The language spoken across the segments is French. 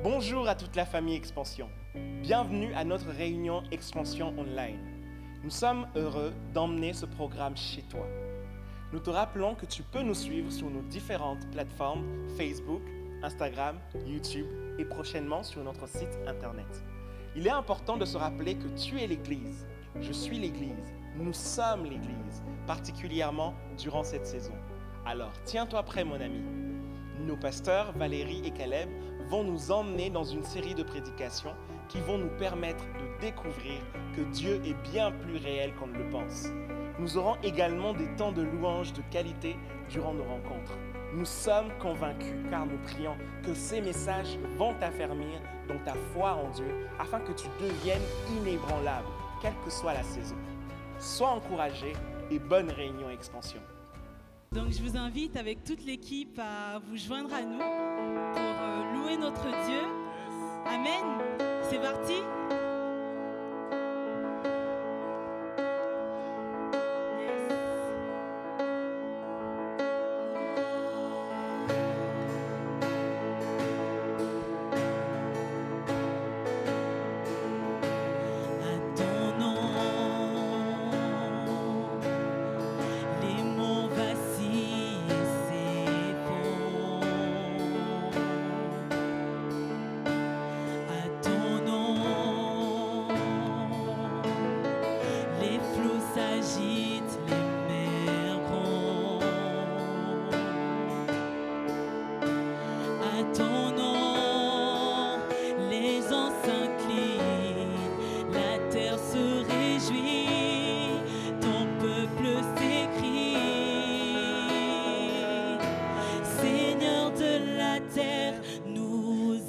Bonjour à toute la famille Expansion. Bienvenue à notre réunion Expansion Online. Nous sommes heureux d'emmener ce programme chez toi. Nous te rappelons que tu peux nous suivre sur nos différentes plateformes Facebook, Instagram, YouTube et prochainement sur notre site internet. Il est important de se rappeler que tu es l'Église. Je suis l'Église. Nous sommes l'Église, particulièrement durant cette saison. Alors, tiens-toi prêt, mon ami. Nos pasteurs, Valérie et Caleb, vont nous emmener dans une série de prédications qui vont nous permettre de découvrir que Dieu est bien plus réel qu'on ne le pense. Nous aurons également des temps de louange de qualité durant nos rencontres. Nous sommes convaincus car nous prions que ces messages vont t'affermir dans ta foi en Dieu afin que tu deviennes inébranlable, quelle que soit la saison. Sois encouragé et bonne réunion Expansion. Donc je vous invite avec toute l'équipe à vous joindre à nous pour louer notre Dieu. Amen. C'est parti.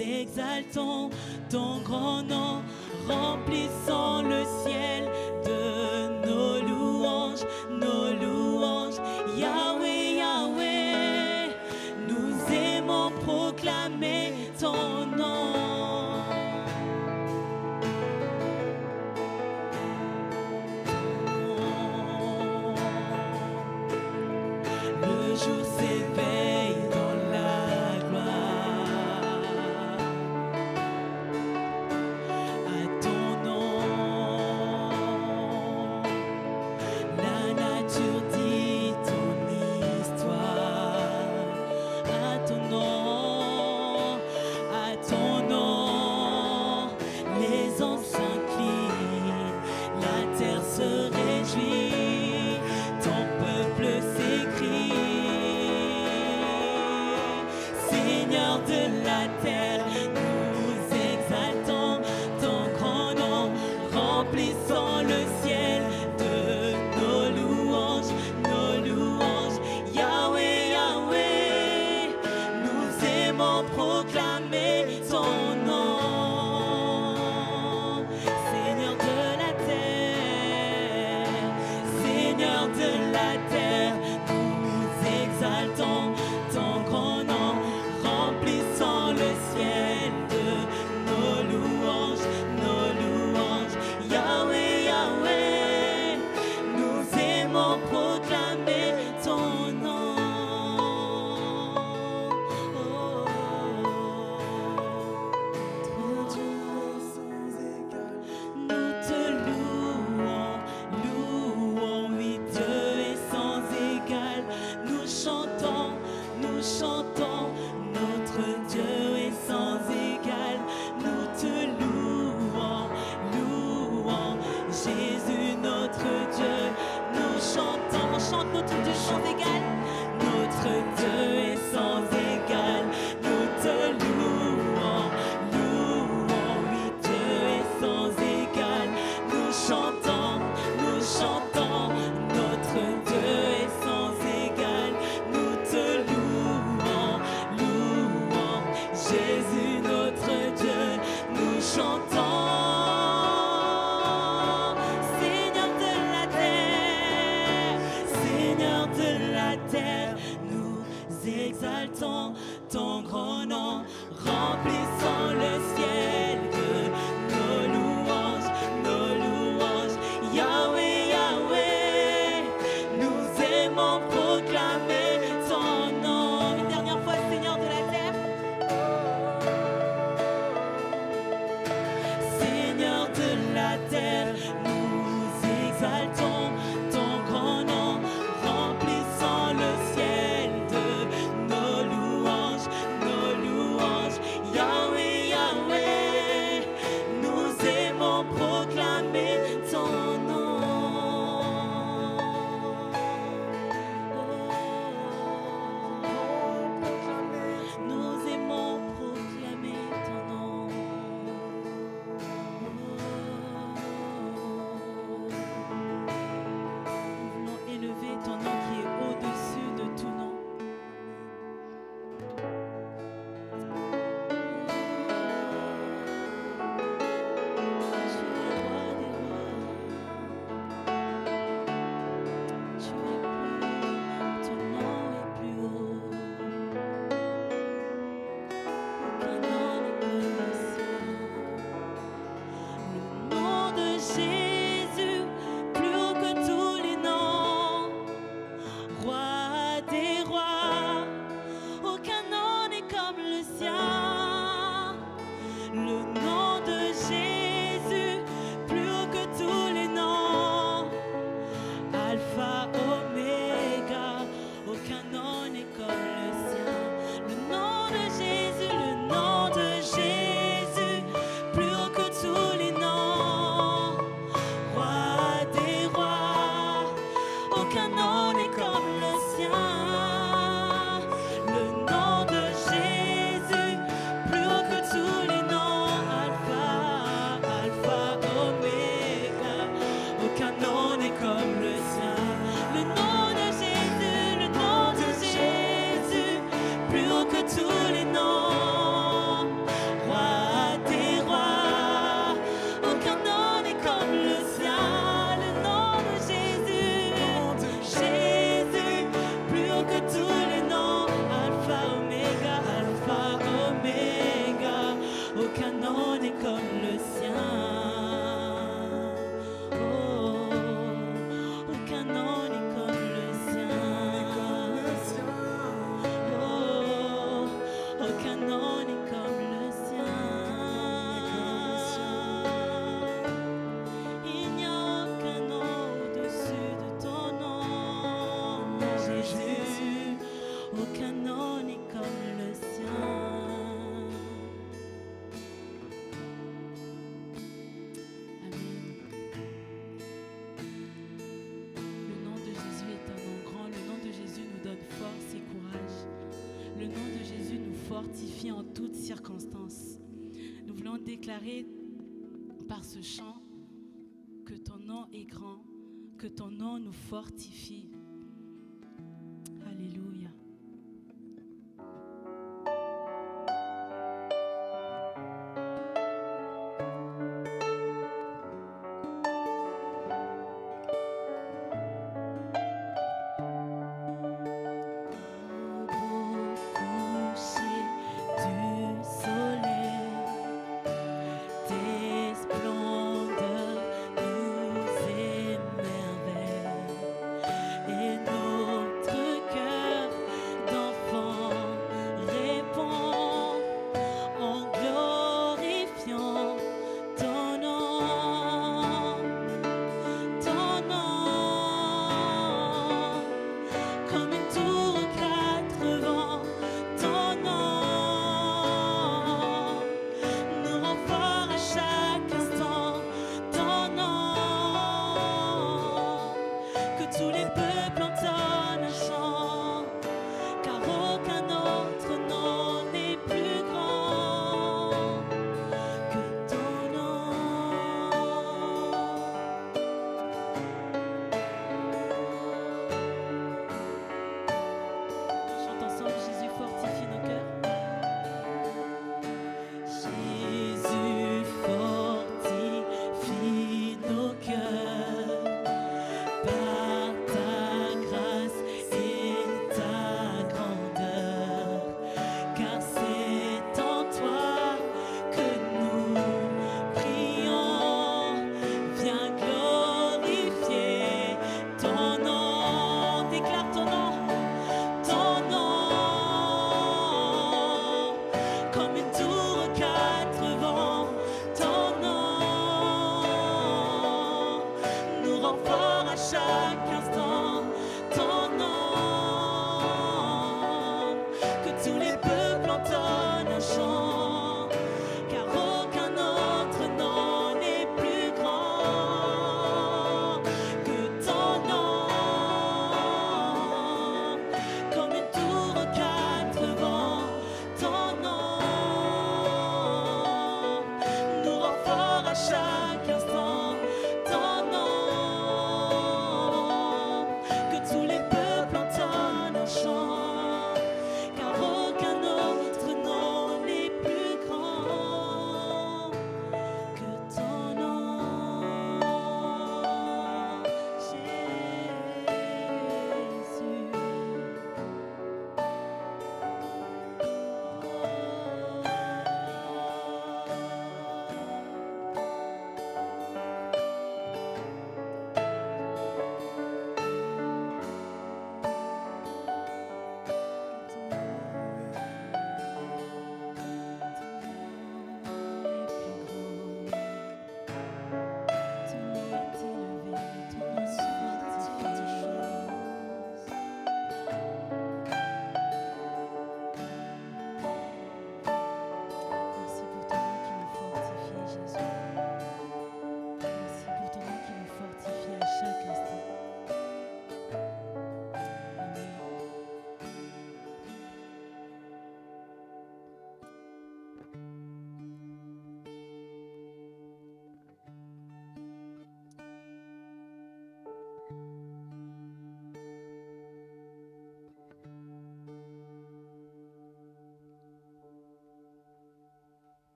Exaltons ton grand nom, remplissons le ciel de nos louanges, nos louanges. Yahweh, Yahweh, nous aimons proclamer ton nom. Le jour s'éveille dans la gloire. À fortifie en toutes circonstances. Nous voulons déclarer par ce chant que ton nom est grand, que ton nom nous fortifie. Alléluia.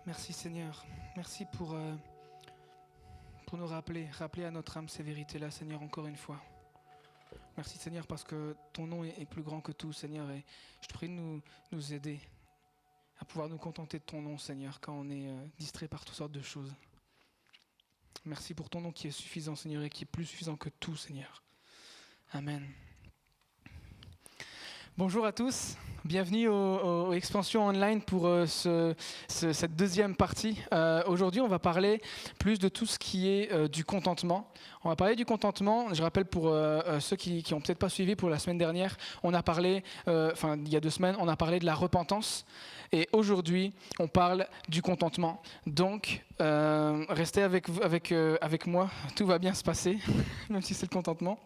Merci Seigneur. Merci pour nous rappeler à notre âme ces vérités-là, Seigneur, encore une fois. Merci Seigneur parce que ton nom est plus grand que tout, Seigneur, et je te prie de nous aider à pouvoir nous contenter de ton nom, Seigneur, quand on est distrait par toutes sortes de choses. Merci pour ton nom qui est suffisant, Seigneur, et qui est plus suffisant que tout, Seigneur. Amen. Bonjour à tous, bienvenue au Expansion Online pour cette deuxième partie. Aujourd'hui, on va parler plus de tout ce qui est du contentement. On va parler du contentement. Je rappelle pour ceux qui n'ont peut-être pas suivi pour la semaine dernière, on a parlé, il y a 2 semaines, on a parlé de la repentance. Et aujourd'hui, on parle du contentement. Donc, restez avec moi, tout va bien se passer, même si c'est le contentement.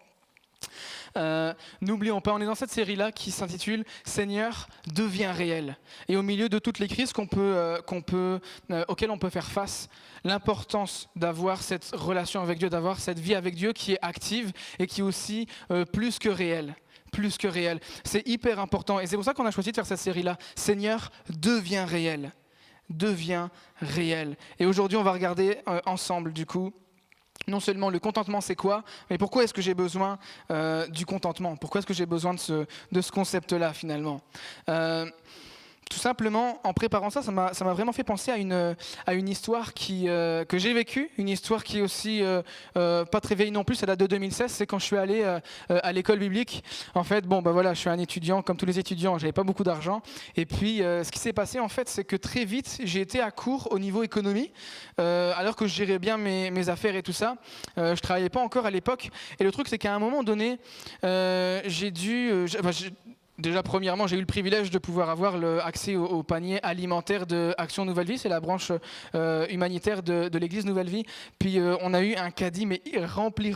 N'oublions pas, on est dans cette série-là qui s'intitule « Seigneur, deviens réel ». Et au milieu de toutes les crises auxquelles on peut faire face, l'importance d'avoir cette relation avec Dieu, d'avoir cette vie avec Dieu qui est active et qui est aussi plus que réelle. Plus que réel. C'est hyper important et c'est pour ça qu'on a choisi de faire cette série-là. Seigneur, deviens réel. Deviens réel. Et aujourd'hui, on va regarder ensemble, du coup, non seulement le contentement, c'est quoi, mais pourquoi est-ce que j'ai besoin du contentement ? Pourquoi est-ce que j'ai besoin de ce concept-là, finalement ? Tout simplement, en préparant ça m'a vraiment fait penser à une histoire que j'ai vécue, une histoire qui est aussi pas très vieille non plus, ça date de 2016, c'est quand je suis allé à l'école biblique. En fait, je suis un étudiant, comme tous les étudiants, j'avais pas beaucoup d'argent. Et puis, ce qui s'est passé, en fait, c'est que très vite, j'ai été à court au niveau économie, alors que je gérais bien mes affaires et tout ça. Je travaillais pas encore à l'époque. Et le truc, c'est qu'à un moment donné, déjà, premièrement, j'ai eu le privilège de pouvoir avoir accès au panier alimentaire de Action Nouvelle Vie. C'est la branche humanitaire de l'Église Nouvelle Vie. Puis, on a eu un caddie, mais rempli.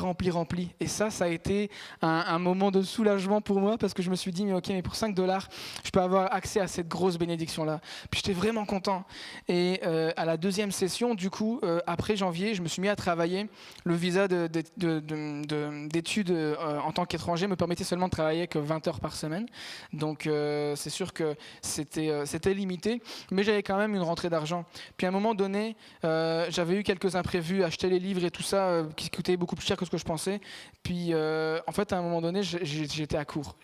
Et ça a été un moment de soulagement pour moi parce que je me suis dit, mais pour $5, je peux avoir accès à cette grosse bénédiction-là. Puis, j'étais vraiment content. Et à la deuxième session, du coup, après janvier, je me suis mis à travailler. Le visa d'études en tant qu'étranger me permettait seulement de travailler que 20 heures par semaine. Donc c'est sûr que c'était limité, mais j'avais quand même une rentrée d'argent. Puis à un moment donné, j'avais eu quelques imprévus, acheter les livres et tout ça, qui coûtaient beaucoup plus cher que ce que je pensais. Puis en fait, à un moment donné, j'étais à court.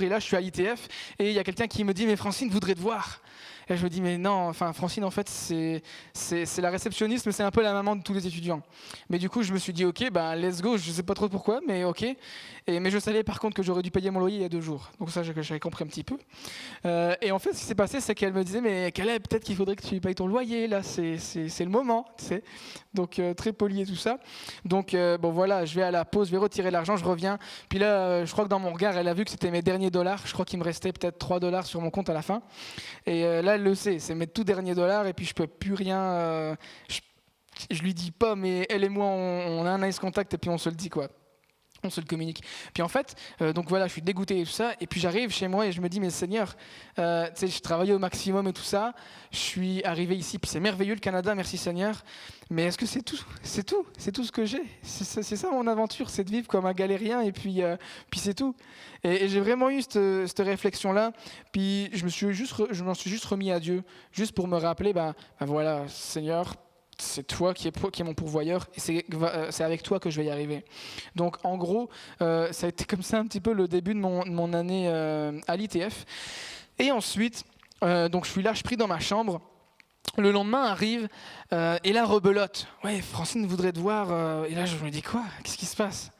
Et là, je suis à l'ITF et il y a quelqu'un qui me dit « Mais Francine voudrait te voir ». Et je me dis, mais non, Francine, en fait, c'est la réceptionniste, mais c'est un peu la maman de tous les étudiants. Mais du coup, je me suis dit, ok, let's go, je sais pas trop pourquoi, mais ok. Mais je savais par contre que j'aurais dû payer mon loyer il y a 2 jours. Donc ça, j'avais compris un petit peu. Et en fait, ce qui s'est passé, c'est qu'elle me disait, mais Caleb, peut-être qu'il faudrait que tu payes ton loyer, là, c'est le moment, tu sais. Donc, très poli et tout ça. Donc, voilà, je vais à la pause, je vais retirer l'argent, je reviens. Puis là, je crois que dans mon regard, elle a vu que c'était mes derniers $. Je crois qu'il me restait peut-être $3 sur mon compte à la fin. Et là, elle le sait, c'est mes tout derniers $, et puis je peux plus rien. Je lui dis pas, mais elle et moi, on a un nice contact, et puis on se le dit, quoi. On se le communique. Puis en fait, donc voilà, je suis dégoûté et tout ça, et puis j'arrive chez moi et je me dis, mais Seigneur, tu sais, je travaillais au maximum et tout ça, je suis arrivé ici, puis c'est merveilleux le Canada, merci Seigneur, mais est-ce que c'est tout ? C'est tout ce que j'ai. C'est ça mon aventure, c'est de vivre comme un galérien, et puis c'est tout. Et j'ai vraiment eu cette réflexion-là, puis je m'en suis juste remis à Dieu, juste pour me rappeler, voilà, Seigneur, c'est toi qui est mon pourvoyeur et c'est avec toi que je vais y arriver. Donc en gros, ça a été comme ça un petit peu le début de mon année à l'ITF. Et ensuite, donc je suis là, je prie dans ma chambre. Le lendemain arrive et là rebelote. Ouais, Francine voudrait te voir. Et là je me dis quoi ? Qu'est-ce qui se passe ?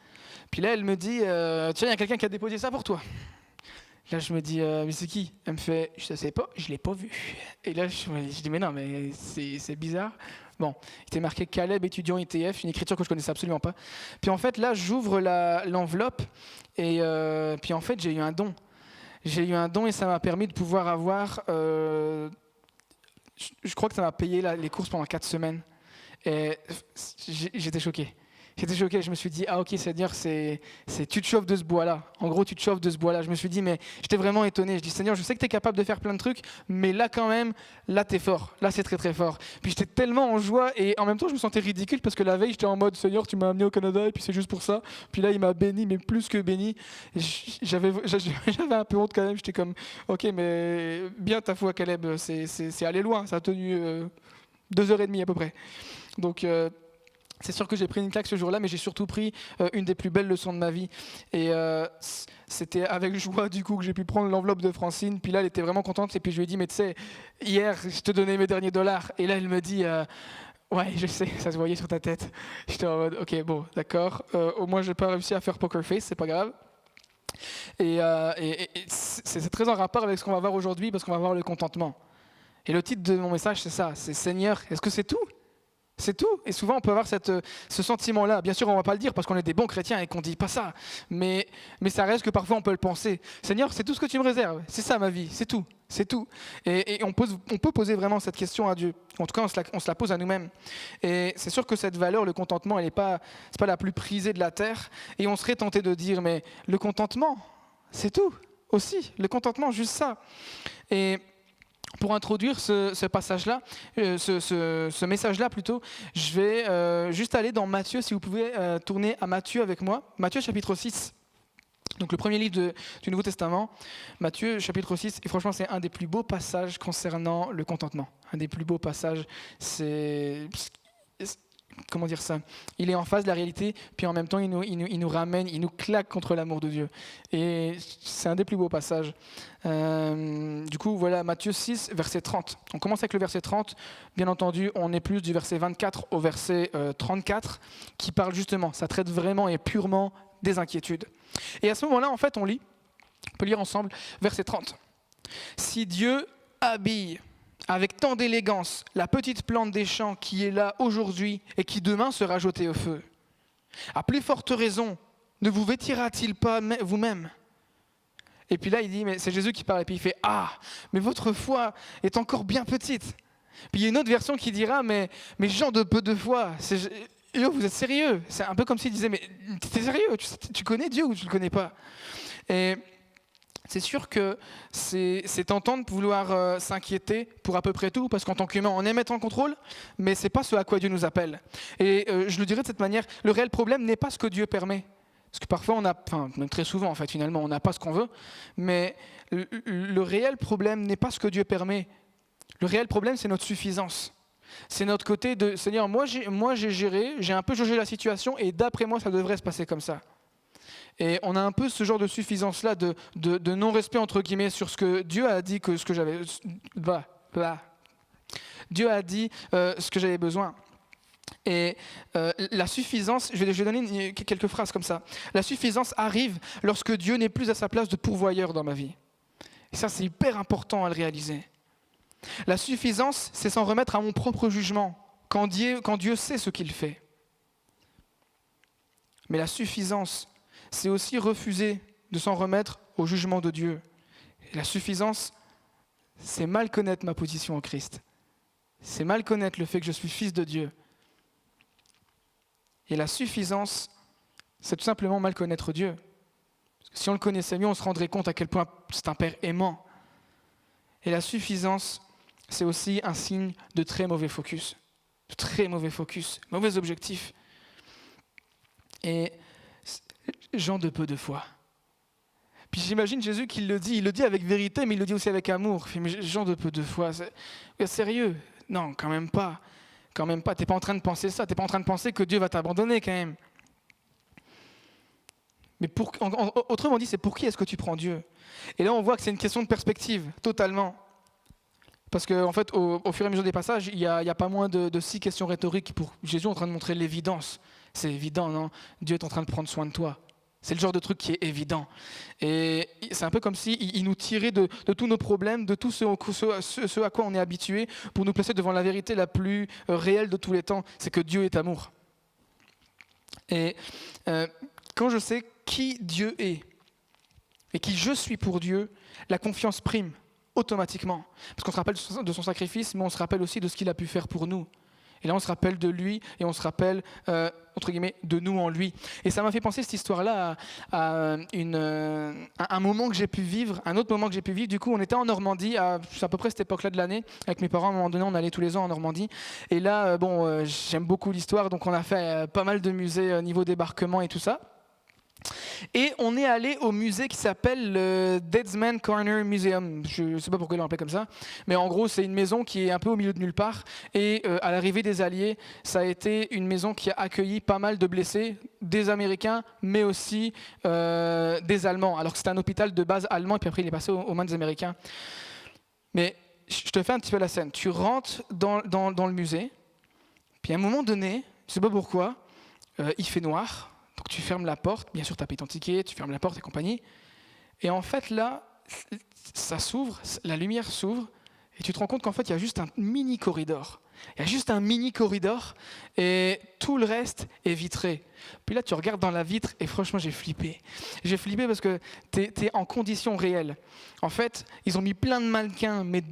Puis là elle me dit, tiens, il y a quelqu'un qui a déposé ça pour toi. Là, je me dis, mais c'est qui ? Elle me fait, je ne sais pas, je ne l'ai pas vu. Et là, je dis, mais non, mais c'est bizarre. Bon, il était marqué Caleb, étudiant ITF, une écriture que je ne connaissais absolument pas. Puis en fait, là, j'ouvre l'enveloppe et puis en fait, j'ai eu un don. J'ai eu un don et ça m'a permis de pouvoir avoir... je crois que ça m'a payé les courses pendant 4 semaines. Et j'étais choqué. Je me suis dit, ah ok Seigneur, c'est tu te chauffes de ce bois-là. En gros, tu te chauffes de ce bois-là. Je me suis dit, mais j'étais vraiment étonné. Je dis, Seigneur, je sais que tu es capable de faire plein de trucs, mais là quand même, là tu es fort. Là c'est très très fort. Puis j'étais tellement en joie et en même temps je me sentais ridicule parce que la veille j'étais en mode, Seigneur, tu m'as amené au Canada et puis c'est juste pour ça. Puis là il m'a béni, mais plus que béni. J'avais un peu honte quand même. J'étais comme, ok, mais bien ta foi Caleb, c'est allé loin. Ça a tenu 2h30 à peu près. Donc... c'est sûr que j'ai pris une claque ce jour-là, mais j'ai surtout pris une des plus belles leçons de ma vie. Et c'était avec joie du coup que j'ai pu prendre l'enveloppe de Francine. Puis là, elle était vraiment contente. Et puis je lui ai dit, mais tu sais, hier, je te donnais mes derniers $. Et là, elle me dit, ouais, je sais, ça se voyait sur ta tête. J'étais en mode, ok, bon, d'accord. Au moins, j'ai pas réussi à faire poker face, c'est pas grave. Et c'est très en rapport avec ce qu'on va voir aujourd'hui, parce qu'on va voir le contentement. Et le titre de mon message, c'est ça, c'est Seigneur, est-ce que c'est tout ? C'est tout. Et souvent, on peut avoir ce sentiment-là. Bien sûr, on ne va pas le dire parce qu'on est des bons chrétiens et qu'on ne dit pas ça. Mais ça reste que parfois, on peut le penser. Seigneur, c'est tout ce que tu me réserves. C'est ça ma vie. C'est tout. C'est tout. Et on peut poser vraiment cette question à Dieu. En tout cas, on se la pose à nous-mêmes. Et c'est sûr que cette valeur, le contentement, c'est pas la plus prisée de la terre. Et on serait tenté de dire, mais le contentement, c'est tout aussi. Le contentement, juste ça. Et pour introduire ce passage-là, ce message-là plutôt, je vais juste aller dans Matthieu, si vous pouvez tourner à Matthieu avec moi. Matthieu chapitre 6, donc le premier livre du Nouveau Testament. Matthieu chapitre 6, et franchement c'est un des plus beaux passages concernant le contentement. Un des plus beaux passages, comment dire ça ? Il est en face de la réalité, puis en même temps, il nous ramène, il nous claque contre l'amour de Dieu. Et c'est un des plus beaux passages. Du coup, voilà, Matthieu 6, verset 30. On commence avec le verset 30. Bien entendu, on est plus du verset 24 au verset 34, qui parle justement, ça traite vraiment et purement des inquiétudes. Et à ce moment-là, en fait, on peut lire ensemble, verset 30. « Si Dieu habille avec tant d'élégance la petite plante des champs qui est là aujourd'hui et qui demain sera jetée au feu, à plus forte raison, ne vous vêtira-t-il pas vous-même ?» Et puis là, il dit, mais c'est Jésus qui parle, et puis il fait « Ah, mais votre foi est encore bien petite. » Puis il y a une autre version qui dira « Mais gens de peu de foi, vous êtes sérieux ?» C'est un peu comme s'il disait « Mais t'es sérieux, tu connais Dieu ou tu ne le connais pas ?» Et c'est sûr que c'est tentant de vouloir s'inquiéter pour à peu près tout, parce qu'en tant qu'humain, on aime être en contrôle, mais ce n'est pas ce à quoi Dieu nous appelle. Et je le dirais de cette manière, le réel problème n'est pas ce que Dieu permet. Parce que parfois, même très souvent en fait, finalement, on n'a pas ce qu'on veut, mais le réel problème n'est pas ce que Dieu permet. Le réel problème, c'est notre suffisance. C'est notre côté de « Seigneur, moi j'ai géré, j'ai un peu jaugé la situation, et d'après moi, ça devrait se passer comme ça. » Et on a un peu ce genre de suffisance-là, de non-respect, entre guillemets, sur ce que Dieu a dit, que ce que j'avais... Dieu a dit ce que j'avais besoin. Et la suffisance, je vais donner quelques phrases comme ça. La suffisance arrive lorsque Dieu n'est plus à sa place de pourvoyeur dans ma vie. Et ça, c'est hyper important à le réaliser. La suffisance, c'est s'en remettre à mon propre jugement, quand Dieu sait ce qu'il fait. Mais la suffisance, c'est aussi refuser de s'en remettre au jugement de Dieu. Et la suffisance, c'est mal connaître ma position en Christ. C'est mal connaître le fait que je suis fils de Dieu. Et la suffisance, c'est tout simplement mal connaître Dieu. Parce que si on le connaissait mieux, on se rendrait compte à quel point c'est un Père aimant. Et la suffisance, c'est aussi un signe de très mauvais focus. De très mauvais focus, mauvais objectif. Et gens de peu de foi. Puis j'imagine Jésus qui il le dit avec vérité, mais il le dit aussi avec amour. Mais gens de peu de foi, c'est sérieux? Non, quand même pas. Quand même pas. T'es pas en train de penser ça. T'es pas en train de penser que Dieu va t'abandonner quand même. Mais autrement dit, c'est pour qui est-ce que tu prends Dieu? Et là, on voit que c'est une question de perspective, totalement. Parce qu'en fait, au fur et à mesure des passages, il y a pas moins de 6 questions rhétoriques pour Jésus en train de montrer l'évidence. C'est évident, non? Dieu est en train de prendre soin de toi. C'est le genre de truc qui est évident. Et c'est un peu comme s'il nous tirait de tous nos problèmes, de tout ce à quoi on est habitué, pour nous placer devant la vérité la plus réelle de tous les temps, c'est que Dieu est amour. Et quand je sais qui Dieu est, et qui je suis pour Dieu, la confiance prime automatiquement. Parce qu'on se rappelle de son sacrifice, mais on se rappelle aussi de ce qu'il a pu faire pour nous. Et là, on se rappelle de lui et on se rappelle, entre guillemets, de nous en lui. Et ça m'a fait penser, cette histoire-là, à un moment que j'ai pu vivre, un autre moment que j'ai pu vivre. Du coup, on était en Normandie, à peu près cette époque-là de l'année. Avec mes parents, à un moment donné, on allait tous les ans en Normandie. Et là, j'aime beaucoup l'histoire, donc on a fait pas mal de musées niveau débarquement et tout ça. Et on est allé au musée qui s'appelle le Deadsman Corner Museum. Je ne sais pas pourquoi ils l'ont appelé comme ça, mais en gros c'est une maison qui est un peu au milieu de nulle part. Et à l'arrivée des Alliés, ça a été une maison qui a accueilli pas mal de blessés, des Américains, mais aussi des Allemands. Alors que c'était un hôpital de base allemand, et puis après il est passé aux mains des Américains. Mais je te fais un petit peu la scène. Tu rentres dans le musée, puis à un moment donné, je ne sais pas pourquoi, il fait noir. Donc tu fermes la porte, bien sûr tu as payé ton ticket, tu fermes la porte et compagnie. Et en fait là, ça s'ouvre, la lumière s'ouvre, et tu te rends compte qu'en fait il y a juste un mini corridor. Il y a juste un mini corridor et tout le reste est vitré. Puis là tu regardes dans la vitre et franchement j'ai flippé. J'ai flippé parce que t'es en conditions réelles. En fait, ils ont mis plein de mannequins, mais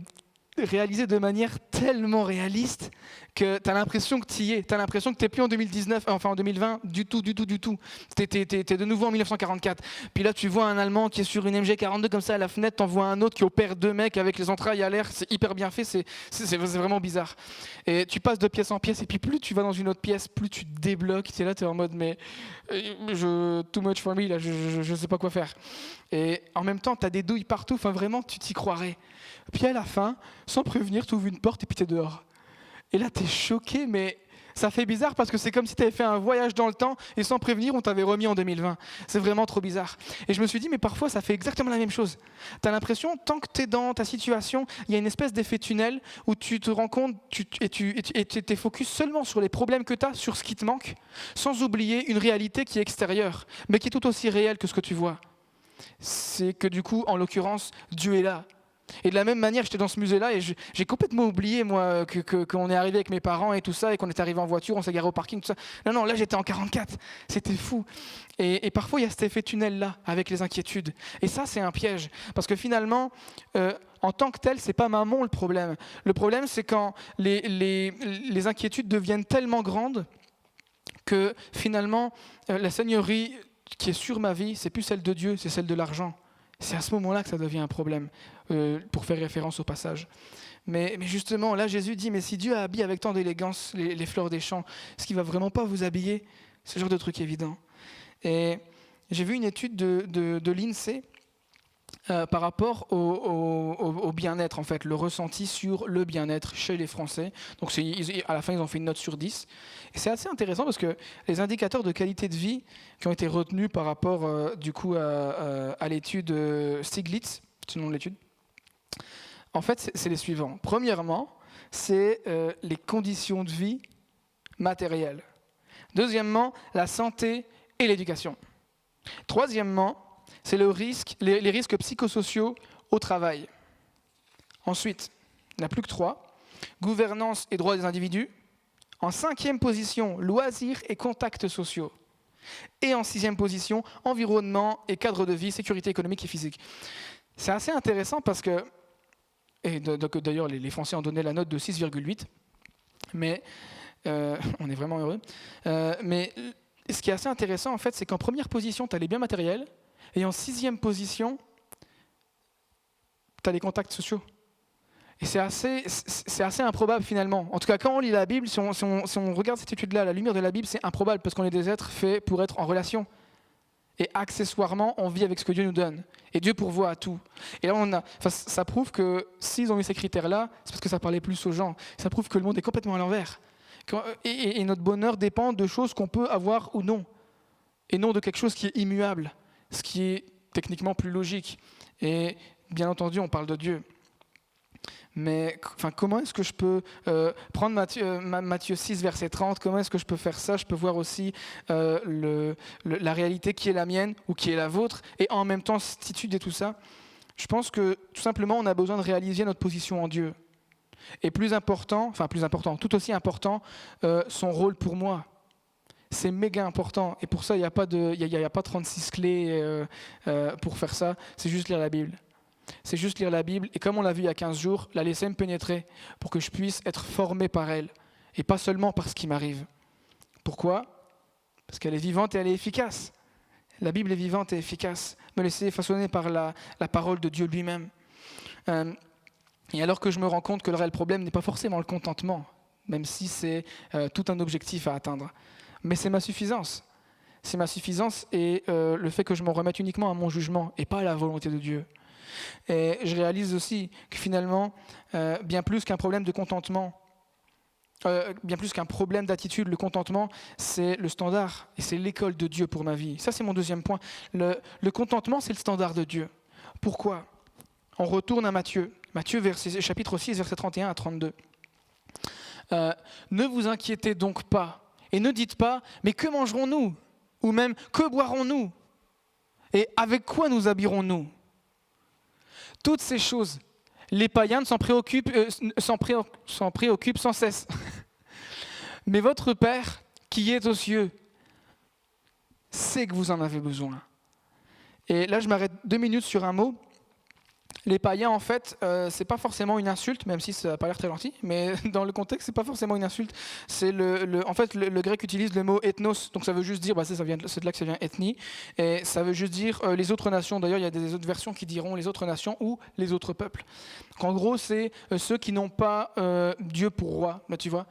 réalisé de manière tellement réaliste que tu as l'impression que tu y es. Tu as l'impression que tu n'es plus en 2019, enfin en 2020, du tout. Tu es de nouveau en 1944. Puis là, tu vois un Allemand qui est sur une MG42 comme ça à la fenêtre, tu en vois un autre qui opère 2 mecs avec les entrailles à l'air. C'est hyper bien fait, c'est vraiment bizarre. Et tu passes de pièce en pièce, et puis plus tu vas dans une autre pièce, plus tu te débloques. Tu es là, tu es en mode, mais too much for me, là, je sais pas quoi faire. Et en même temps, tu as des douilles partout, enfin vraiment, tu t'y croirais. Puis à la fin, sans prévenir, tu ouvres une porte et puis tu es dehors. Et là, tu es choqué, mais ça fait bizarre parce que c'est comme si tu avais fait un voyage dans le temps et sans prévenir, on t'avait remis en 2020. C'est vraiment trop bizarre. Et je me suis dit, mais parfois, ça fait exactement la même chose. Tu as l'impression, tant que tu es dans ta situation, il y a une espèce d'effet tunnel où tu te rends compte et tu es focus seulement sur les problèmes que tu as, sur ce qui te manque, sans oublier une réalité qui est extérieure, mais qui est tout aussi réelle que ce que tu vois. C'est que du coup, en l'occurrence, Dieu est là. Et de la même manière, j'étais dans ce musée-là et j'ai complètement oublié, moi, qu'on est arrivé avec mes parents et tout ça, et qu'on est arrivé en voiture, on s'est garé au parking, tout ça. Non, là, j'étais en 44. C'était fou. Et parfois, il y a cet effet tunnel-là, avec les inquiétudes. Et ça, c'est un piège. Parce que finalement, en tant que tel, c'est pas maman le problème. Le problème, c'est quand les inquiétudes deviennent tellement grandes que finalement, la seigneurie qui est sur ma vie, c'est plus celle de Dieu, c'est celle de l'argent. C'est à ce moment-là que ça devient un problème, pour faire référence au passage. Mais justement, là, Jésus dit, mais si Dieu a habillé avec tant d'élégance les fleurs des champs, est-ce qu'il ne va vraiment pas vous habiller? Ce genre de truc évident. Et j'ai vu une étude de l'INSEE par rapport au bien-être, en fait, le ressenti sur le bien-être chez les Français. Donc à la fin, ils ont fait une note sur 10. Et c'est assez intéressant parce que les indicateurs de qualité de vie qui ont été retenus par rapport du coup à l'étude Stiglitz, c'est le nom de l'étude, en fait, c'est les suivants. Premièrement, c'est les conditions de vie matérielles. Deuxièmement, la santé et l'éducation. Troisièmement, c'est les risques psychosociaux au travail. Ensuite, il n'y en a plus que 3. Gouvernance et droits des individus. En 5e position, loisirs et contacts sociaux. Et en 6e position, environnement et cadre de vie, sécurité économique et physique. C'est assez intéressant parce que, et d'ailleurs les Français ont donné la note de 6,8, mais on est vraiment heureux. Mais ce qui est assez intéressant, en fait, c'est qu'en première position, tu as les biens matériels, et en 6e position, tu as les contacts sociaux. Et c'est assez improbable finalement. En tout cas, quand on lit la Bible, si on regarde cette étude-là à la lumière de la Bible, c'est improbable parce qu'on est des êtres faits pour être en relation. Et accessoirement, on vit avec ce que Dieu nous donne. Et Dieu pourvoit à tout. Et là, ça prouve que s'ils ont eu ces critères-là, c'est parce que ça parlait plus aux gens. Ça prouve que le monde est complètement à l'envers. Et notre bonheur dépend de choses qu'on peut avoir ou non. Et non de quelque chose qui est immuable. Ce qui est techniquement plus logique. Et bien entendu, on parle de Dieu. Mais comment est-ce que je peux prendre Matthieu 6, verset 30, comment est-ce que je peux faire ça? Je peux voir aussi la réalité qui est la mienne ou qui est la vôtre, et en même temps attitude et tout ça. Je pense que tout simplement, on a besoin de réaliser notre position en Dieu. Et tout aussi important, son rôle pour moi. C'est méga important. Et pour ça, il n'y a pas 36 clés pour faire ça. C'est juste lire la Bible. C'est juste lire la Bible, et comme on l'a vu il y a 15 jours, la laisser me pénétrer pour que je puisse être formé par elle, et pas seulement par ce qui m'arrive. Pourquoi? Parce qu'elle est vivante et elle est efficace. La Bible est vivante et efficace. Me laisser façonner par la parole de Dieu lui-même. Et alors que je me rends compte que le réel problème n'est pas forcément le contentement, même si c'est tout un objectif à atteindre, mais c'est ma suffisance. C'est ma suffisance et le fait que je m'en remette uniquement à mon jugement et pas à la volonté de Dieu. Et je réalise aussi que finalement, bien plus qu'un problème de contentement, bien plus qu'un problème d'attitude, le contentement, c'est le standard et c'est l'école de Dieu pour ma vie. Ça, c'est mon deuxième point. Le contentement, c'est le standard de Dieu. Pourquoi? On retourne à Matthieu chapitre 6, versets 31 à 32. Ne vous inquiétez donc pas et ne dites pas « Mais que mangerons-nous » Ou même, que boirons-nous? Et avec quoi nous habillerons-nous? Toutes ces choses, les païens s'en préoccupent sans cesse. Mais votre Père, qui est aux cieux, sait que vous en avez besoin. Et là, je m'arrête 2 minutes sur un mot. Les païens, en fait, c'est pas forcément une insulte, même si ça n'a pas l'air très gentil, mais dans le contexte, c'est pas forcément une insulte. C'est en fait, le grec utilise le mot ethnos, donc ça veut juste dire, c'est de là que ça vient ethnie, et ça veut juste dire les autres nations. D'ailleurs, il y a des autres versions qui diront les autres nations ou les autres peuples. Donc, en gros, c'est ceux qui n'ont pas Dieu pour roi, là, tu vois.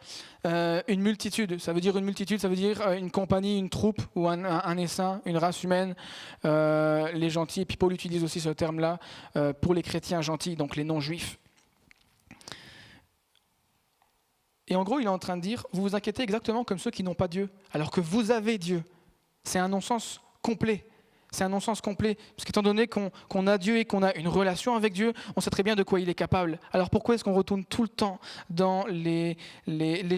Une multitude, ça veut dire une compagnie, une troupe ou un essaim, une race humaine, les gentils. Et puis Paul utilise aussi ce terme-là pour les chrétiens gentils, donc les non-juifs. Et en gros, il est en train de dire, vous vous inquiétez exactement comme ceux qui n'ont pas Dieu, alors que vous avez Dieu. C'est un non-sens complet. C'est un non-sens complet, parce qu'étant donné qu'on a Dieu et qu'on a une relation avec Dieu, on sait très bien de quoi il est capable. Alors pourquoi est-ce qu'on retourne tout le temps dans les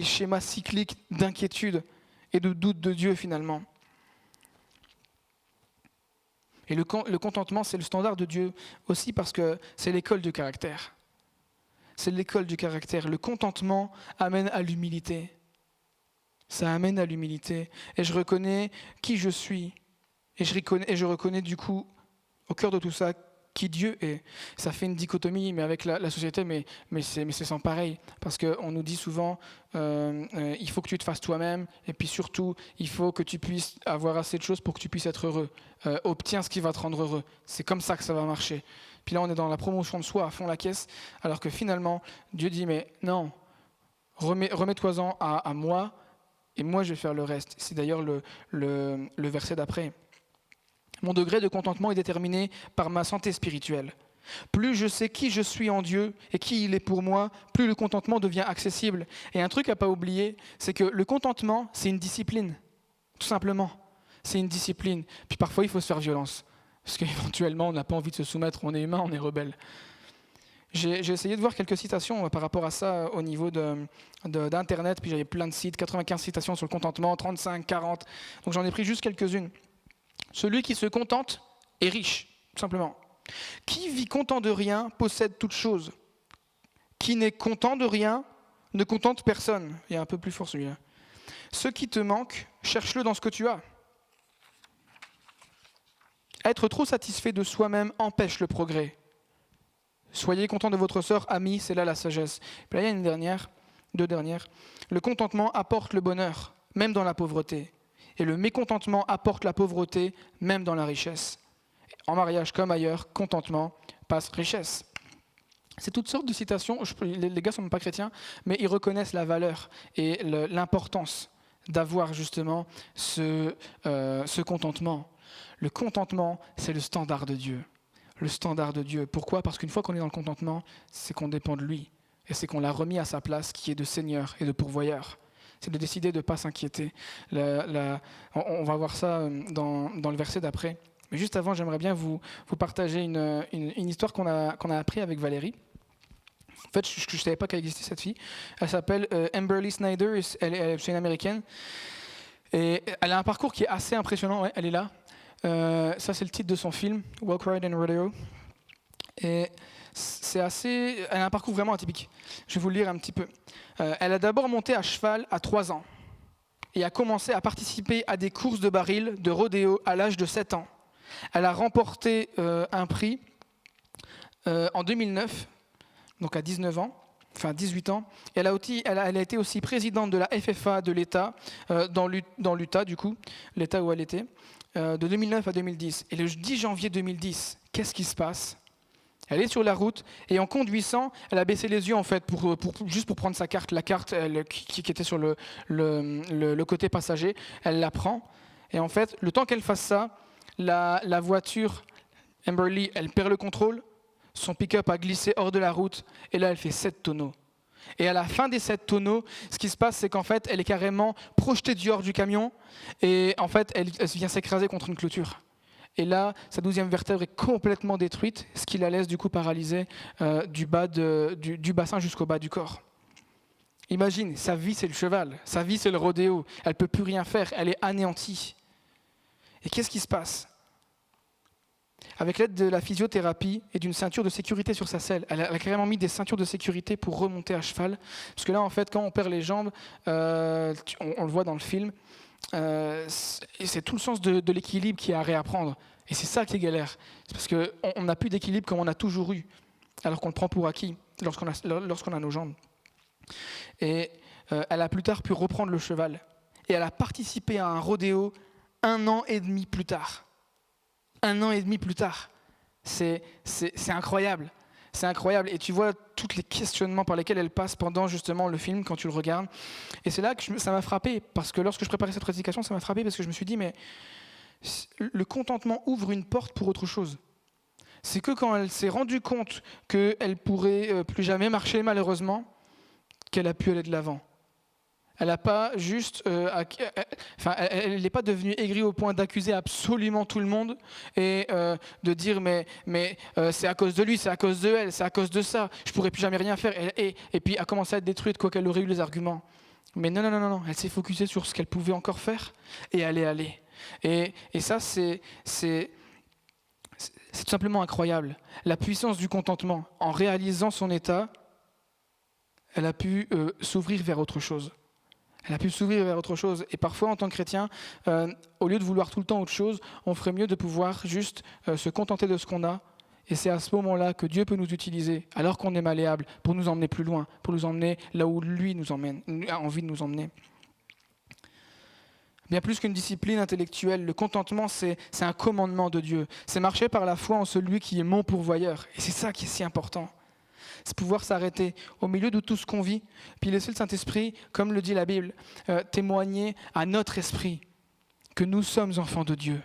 schémas cycliques d'inquiétude et de doute de Dieu finalement? Et le contentement, c'est le standard de Dieu aussi parce que c'est l'école du caractère. C'est l'école du caractère. Le contentement amène à l'humilité. Ça amène à l'humilité. Et je reconnais qui je suis. Et je reconnais du coup, au cœur de tout ça, qui Dieu est. Ça fait une dichotomie mais avec la société, mais c'est sans pareil. Parce qu'on nous dit souvent, il faut que tu te fasses toi-même, et puis surtout, il faut que tu puisses avoir assez de choses pour que tu puisses être heureux. Obtiens ce qui va te rendre heureux. C'est comme ça que ça va marcher. Puis là, on est dans la promotion de soi à fond la caisse, alors que finalement, Dieu dit, mais non, remets-toi-en à moi, et moi je vais faire le reste. C'est d'ailleurs le verset d'après. Mon degré de contentement est déterminé par ma santé spirituelle. Plus je sais qui je suis en Dieu et qui il est pour moi, plus le contentement devient accessible. Et un truc à ne pas oublier, c'est que le contentement, c'est une discipline. Tout simplement. C'est une discipline. Puis parfois, il faut se faire violence. Parce qu'éventuellement, on n'a pas envie de se soumettre. On est humain, on est rebelle. J'ai essayé de voir quelques citations par rapport à ça au niveau d'Internet. Puis j'avais plein de sites, 95 citations sur le contentement, 35, 40. Donc j'en ai pris juste quelques-unes. Celui qui se contente est riche, tout simplement. Qui vit content de rien possède toute chose. Qui n'est content de rien ne contente personne. Il y a un peu plus fort celui-là. Ce qui te manque, cherche-le dans ce que tu as. Être trop satisfait de soi-même empêche le progrès. Soyez content de votre sœur, amis, c'est là la sagesse. Puis là, il y a deux dernières. Le contentement apporte le bonheur, même dans la pauvreté. Et le mécontentement apporte la pauvreté, même dans la richesse. En mariage comme ailleurs, contentement passe richesse. C'est toutes sortes de citations. Les gars ne sont pas chrétiens, mais ils reconnaissent la valeur et l'importance d'avoir justement ce contentement. Le contentement, c'est le standard de Dieu. Le standard de Dieu. Pourquoi ? Parce qu'une fois qu'on est dans le contentement, c'est qu'on dépend de lui. Et c'est qu'on l'a remis à sa place, qui est de Seigneur et de pourvoyeur. C'est de décider de ne pas s'inquiéter. On va voir ça dans le verset d'après. Mais juste avant, j'aimerais bien vous partager une histoire qu'on a appris avec Valérie. En fait, je ne savais pas qu'elle existait, cette fille. Elle s'appelle Amberly Snyder, c'est une Américaine. Et elle a un parcours qui est assez impressionnant, ouais, elle est là. Ça, c'est le titre de son film, Walk, Ride and Rodeo. Et elle a un parcours vraiment atypique. Je vais vous le lire un petit peu. Elle a d'abord monté à cheval à 3 ans et a commencé à participer à des courses de baril, de rodéo à l'âge de 7 ans. Elle a remporté un prix en 2009, donc à 19 ans, enfin 18 ans. Et elle a été aussi présidente de la FFA de l'État, dans l'Utah du coup, l'État où elle était, de 2009 à 2010. Et le 10 janvier 2010, qu'est-ce qui se passe ? Elle est sur la route et en conduisant, elle a baissé les yeux en fait juste pour prendre sa carte, la carte qui était sur le côté passager. Elle la prend et en fait, le temps qu'elle fasse ça, la voiture, Amberly, elle perd le contrôle, son pick-up a glissé hors de la route et là, elle fait 7 tonneaux. Et à la fin des 7 tonneaux, ce qui se passe, c'est qu'en fait, elle est carrément projetée dehors du camion et en fait, elle vient s'écraser contre une clôture. Et là, sa 12e vertèbre est complètement détruite, ce qui la laisse du coup paralysée du bassin jusqu'au bas du corps. Imagine, sa vie c'est le cheval, sa vie c'est le rodéo, elle ne peut plus rien faire, elle est anéantie. Et qu'est-ce qui se passe ? Avec l'aide de la physiothérapie et d'une ceinture de sécurité sur sa selle, elle a carrément mis des ceintures de sécurité pour remonter à cheval. Parce que là, en fait, quand on perd les jambes, on le voit dans le film, et c'est tout le sens de l'équilibre qui est à réapprendre. Et c'est ça qui est galère. C'est parce qu'on n'a plus d'équilibre comme on a toujours eu, alors qu'on le prend pour acquis lorsqu'on a nos jambes. Et elle a plus tard pu reprendre le cheval. Et elle a participé à un rodéo 1 an et demi plus tard. 1 an et demi plus tard. C'est incroyable. C'est incroyable. Et tu vois tous les questionnements par lesquels elle passe pendant justement le film, quand tu le regardes. Et c'est là que ça m'a frappé, parce que lorsque je préparais cette prédication, ça m'a frappé parce que je me suis dit, mais le contentement ouvre une porte pour autre chose. C'est que quand elle s'est rendue compte qu'elle pourrait plus jamais marcher, malheureusement, qu'elle a pu aller de l'avant. Elle n'a pas juste, elle n'est pas devenue aigrie au point d'accuser absolument tout le monde et de dire mais c'est à cause de lui, c'est à cause de elle, c'est à cause de ça, je pourrais plus jamais rien faire. Et puis a commencé à être détruite quoi qu'elle aurait eu les arguments. Mais non, elle s'est focusée sur ce qu'elle pouvait encore faire et elle est allée. Et ça c'est tout simplement incroyable. La puissance du contentement, en réalisant son état, elle a pu s'ouvrir vers autre chose. Elle a pu s'ouvrir vers autre chose. Et parfois, en tant que chrétien, au lieu de vouloir tout le temps autre chose, on ferait mieux de pouvoir juste se contenter de ce qu'on a. Et c'est à ce moment-là que Dieu peut nous utiliser, alors qu'on est malléable, pour nous emmener plus loin, pour nous emmener là où lui nous emmène, a envie de nous emmener. Bien plus qu'une discipline intellectuelle, le contentement, c'est un commandement de Dieu. C'est marcher par la foi en celui qui est mon pourvoyeur. Et c'est ça qui est si important. C'est pouvoir s'arrêter au milieu de tout ce qu'on vit, puis laisser le Saint-Esprit, comme le dit la Bible, témoigner à notre esprit que nous sommes enfants de Dieu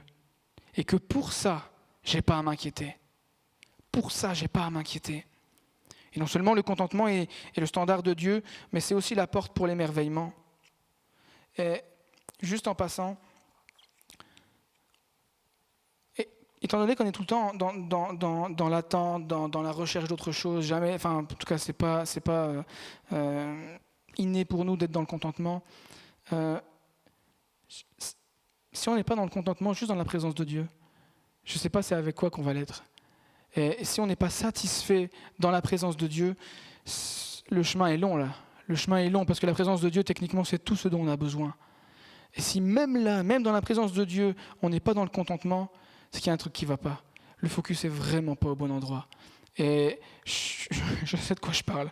et que pour ça, j'ai pas à m'inquiéter. Pour ça, j'ai pas à m'inquiéter. Et non seulement le contentement est le standard de Dieu, mais c'est aussi la porte pour l'émerveillement. Et juste en passant, étant donné qu'on est tout le temps dans l'attente, dans la recherche d'autre chose, jamais, enfin en tout cas c'est pas inné pour nous d'être dans le contentement. Si on n'est pas dans le contentement, juste dans la présence de Dieu, je ne sais pas c'est avec quoi qu'on va l'être. Et si on n'est pas satisfait dans la présence de Dieu, le chemin est long là. Le chemin est long parce que la présence de Dieu, techniquement, c'est tout ce dont on a besoin. Et si même là, même dans la présence de Dieu, on n'est pas dans le contentement, c'est qu'il y a un truc qui ne va pas. Le focus n'est vraiment pas au bon endroit. Et je sais de quoi je parle.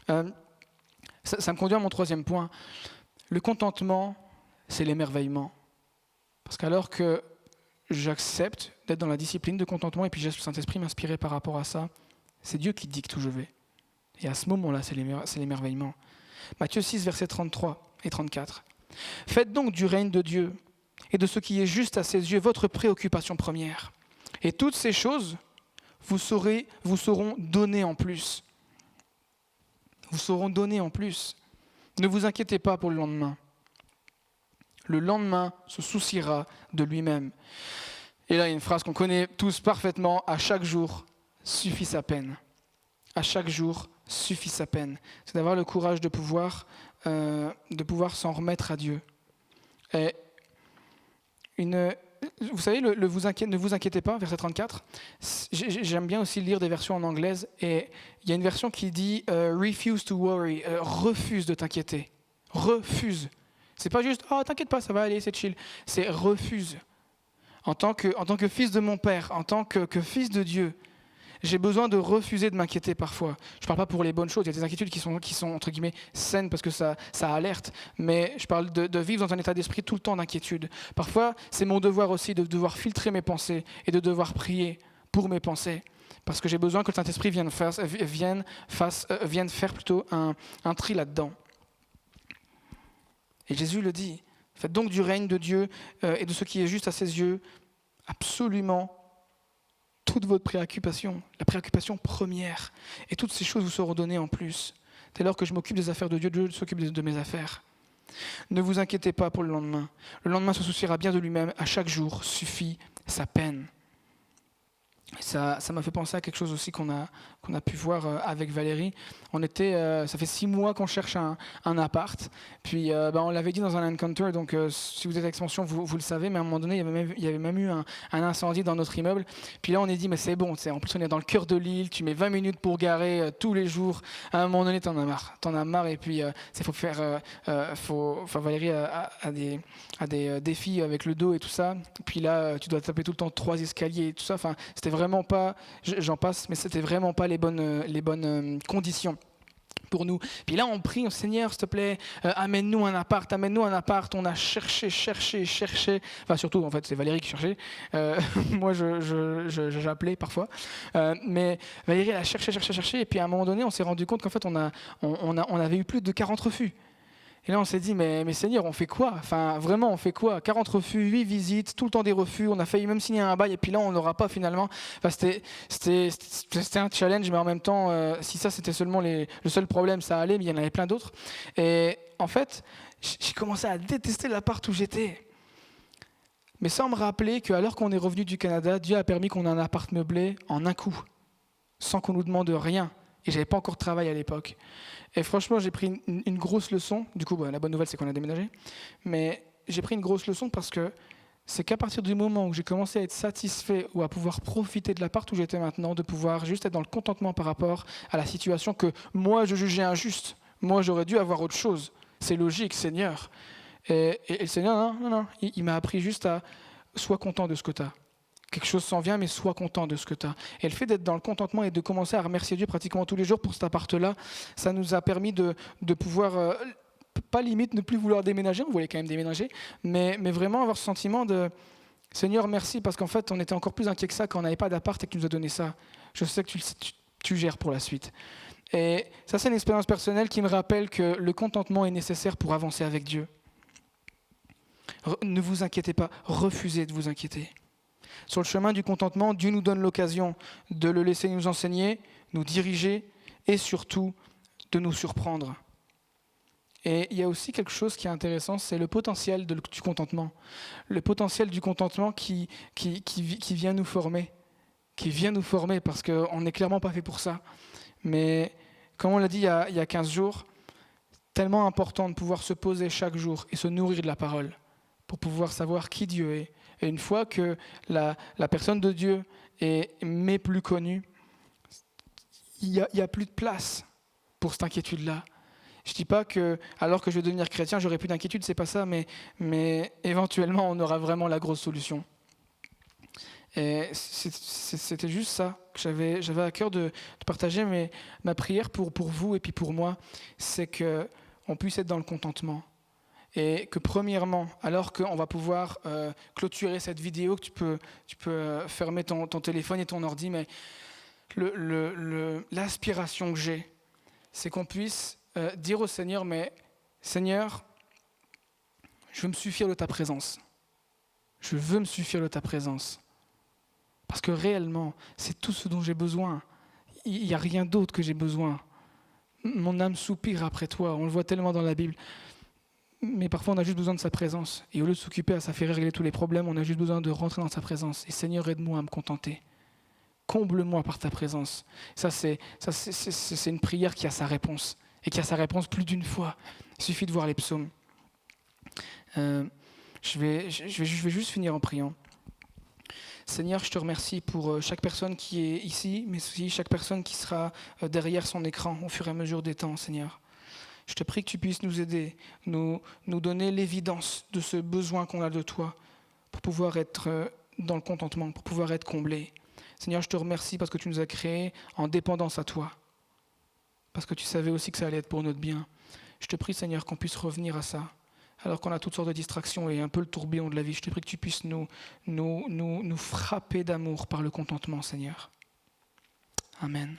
Ça me conduit à mon troisième point. Le contentement, c'est l'émerveillement. Parce qu'alors que j'accepte d'être dans la discipline de contentement et puis je laisse le Saint-Esprit m'inspirer par rapport à ça, c'est Dieu qui dicte où je vais. Et à ce moment-là, c'est l'émerveillement. Matthieu 6, versets 33 et 34. « Faites donc du règne de Dieu et de ce qui est juste à ses yeux votre préoccupation première. Et toutes ces choses vous seront données en plus. » Vous seront données en plus. Ne vous inquiétez pas pour le lendemain. Le lendemain se souciera de lui-même. Et là, il y a une phrase qu'on connaît tous parfaitement. À chaque jour suffit sa peine. À chaque jour suffit sa peine. C'est d'avoir le courage de pouvoir s'en remettre à Dieu. Et vous savez, ne vous inquiétez pas, verset 34. J'aime bien aussi lire des versions en anglaise. Et il y a une version qui dit refuse to worry, refuse de t'inquiéter. Refuse. C'est pas juste t'inquiète pas, ça va aller, c'est chill. C'est refuse. En tant que fils de mon Père, en tant que fils de Dieu, j'ai besoin de refuser de m'inquiéter parfois. Je ne parle pas pour les bonnes choses, il y a des inquiétudes qui sont entre guillemets saines parce que ça alerte, mais je parle de vivre dans un état d'esprit tout le temps d'inquiétude. Parfois, c'est mon devoir aussi de devoir filtrer mes pensées et de devoir prier pour mes pensées, parce que j'ai besoin que le Saint-Esprit vienne faire plutôt un tri là-dedans. Et Jésus le dit, faites donc du règne de Dieu et de ce qui est juste à ses yeux absolument toute votre préoccupation, la préoccupation première. Et toutes ces choses vous seront données en plus. Dès lors que je m'occupe des affaires de Dieu, Dieu s'occupe de mes affaires. Ne vous inquiétez pas pour le lendemain. Le lendemain se souciera bien de lui-même. À chaque jour suffit sa peine. Ça m'a fait penser à quelque chose aussi qu'on a pu voir avec Valérie. Ça fait 6 mois qu'on cherche un appart. Puis on l'avait dit dans un encounter, donc si vous êtes Expansion, vous le savez, mais à un moment donné, il y avait même eu un incendie dans notre immeuble. Puis là, on est dit, mais c'est bon, en plus on est dans le cœur de l'île, tu mets 20 minutes pour garer tous les jours. À un moment donné, t'en as marre. Et puis, Valérie a des défis avec le dos et tout ça. Puis là, tu dois taper tout le temps 3 escaliers et tout ça. Enfin, c'était vraiment pas, j'en passe, mais c'était vraiment pas les bonnes conditions pour nous. Puis là, on prie, Seigneur, s'il te plaît, amène-nous un appart. On a cherché. Enfin, surtout, en fait, c'est Valérie qui cherchait. Moi, j'appelais parfois. Mais Valérie, elle a cherché. Et puis, à un moment donné, on s'est rendu compte qu'en fait, on avait eu plus de 40 refus. Et là, on s'est dit, mais Seigneur, on fait quoi? Enfin, vraiment, on fait quoi? 40 refus, 8 visites, tout le temps des refus. On a failli même signer un bail, et puis là, on n'aura pas finalement. Enfin, c'était un challenge, mais en même temps, si ça, c'était seulement le seul problème, ça allait, mais il y en avait plein d'autres. Et en fait, j'ai commencé à détester l'appart où j'étais. Mais sans me rappeler qu'alors qu'on est revenu du Canada, Dieu a permis qu'on ait un appart meublé en un coup, sans qu'on nous demande rien. Et j'avais pas encore de travail à l'époque. Et franchement, j'ai pris une grosse leçon. Du coup, la bonne nouvelle, c'est qu'on a déménagé. Mais j'ai pris une grosse leçon parce que c'est qu'à partir du moment où j'ai commencé à être satisfait ou à pouvoir profiter de l'appart où j'étais maintenant, de pouvoir juste être dans le contentement par rapport à la situation que moi, je jugeais injuste. Moi, j'aurais dû avoir autre chose. C'est logique, Seigneur. Et le Seigneur, non. Il m'a appris juste à sois content de ce que tu as. Quelque chose s'en vient, mais sois content de ce que tu as. Et le fait d'être dans le contentement et de commencer à remercier Dieu pratiquement tous les jours pour cet appart-là, ça nous a permis de pouvoir, pas limite ne plus vouloir déménager, on voulait quand même déménager, mais vraiment avoir ce sentiment de Seigneur, merci, parce qu'en fait, on était encore plus inquiet que ça quand on n'avait pas d'appart et que tu nous as donné ça. Je sais que tu gères pour la suite. Et ça, c'est une expérience personnelle qui me rappelle que le contentement est nécessaire pour avancer avec Dieu. Ne vous inquiétez pas, refusez de vous inquiéter. Sur le chemin du contentement, Dieu nous donne l'occasion de le laisser nous enseigner, nous diriger et surtout de nous surprendre. Et il y a aussi quelque chose qui est intéressant, c'est le potentiel du contentement. Le potentiel du contentement qui vient nous former. Qui vient nous former parce qu'on n'est clairement pas fait pour ça. Mais comme on l'a dit il y a 15 jours, tellement important de pouvoir se poser chaque jour et se nourrir de la parole pour pouvoir savoir qui Dieu est. Et une fois que la personne de Dieu m'est plus connue, il y a plus de place pour cette inquiétude-là. Je ne dis pas que, alors que je vais devenir chrétien, j'aurai plus d'inquiétude, c'est pas ça, mais éventuellement, on aura vraiment la grosse solution. Et c'était juste ça que j'avais à cœur de partager, ma prière pour vous et puis pour moi, c'est qu'on puisse être dans le contentement. Et que premièrement, alors qu'on va pouvoir clôturer cette vidéo, que tu peux fermer ton téléphone et ton ordi, mais l'aspiration que j'ai, c'est qu'on puisse dire au Seigneur, mais Seigneur, je veux me suffire de ta présence. Je veux me suffire de ta présence. Parce que réellement, c'est tout ce dont j'ai besoin. Il n'y a rien d'autre que j'ai besoin. Mon âme soupire après toi, on le voit tellement dans la Bible. Mais parfois, on a juste besoin de sa présence. Et au lieu de s'occuper à ça faire régler tous les problèmes, on a juste besoin de rentrer dans sa présence. Et Seigneur, aide-moi à me contenter. Comble-moi par ta présence. Ça, c'est une prière qui a sa réponse. Et qui a sa réponse plus d'une fois. Il suffit de voir les psaumes. Je vais juste finir en priant. Seigneur, je te remercie pour chaque personne qui est ici, mais aussi chaque personne qui sera derrière son écran au fur et à mesure des temps, Seigneur. Je te prie que tu puisses nous aider, nous donner l'évidence de ce besoin qu'on a de toi pour pouvoir être dans le contentement, pour pouvoir être comblé. Seigneur, je te remercie parce que tu nous as créés en dépendance à toi, parce que tu savais aussi que ça allait être pour notre bien. Je te prie, Seigneur, qu'on puisse revenir à ça, alors qu'on a toutes sortes de distractions et un peu le tourbillon de la vie. Je te prie que tu puisses nous frapper d'amour par le contentement, Seigneur. Amen.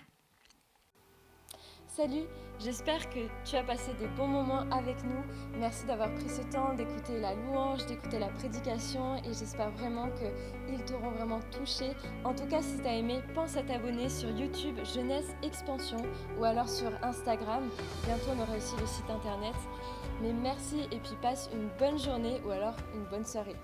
Salut, j'espère que tu as passé des bons moments avec nous. Merci d'avoir pris ce temps d'écouter la louange, d'écouter la prédication et j'espère vraiment qu'ils t'auront vraiment touché. En tout cas, si tu as aimé, pense à t'abonner sur YouTube Jeunesse Expansion ou alors sur Instagram. Bientôt, on aura aussi le site internet. Mais merci et puis passe une bonne journée ou alors une bonne soirée.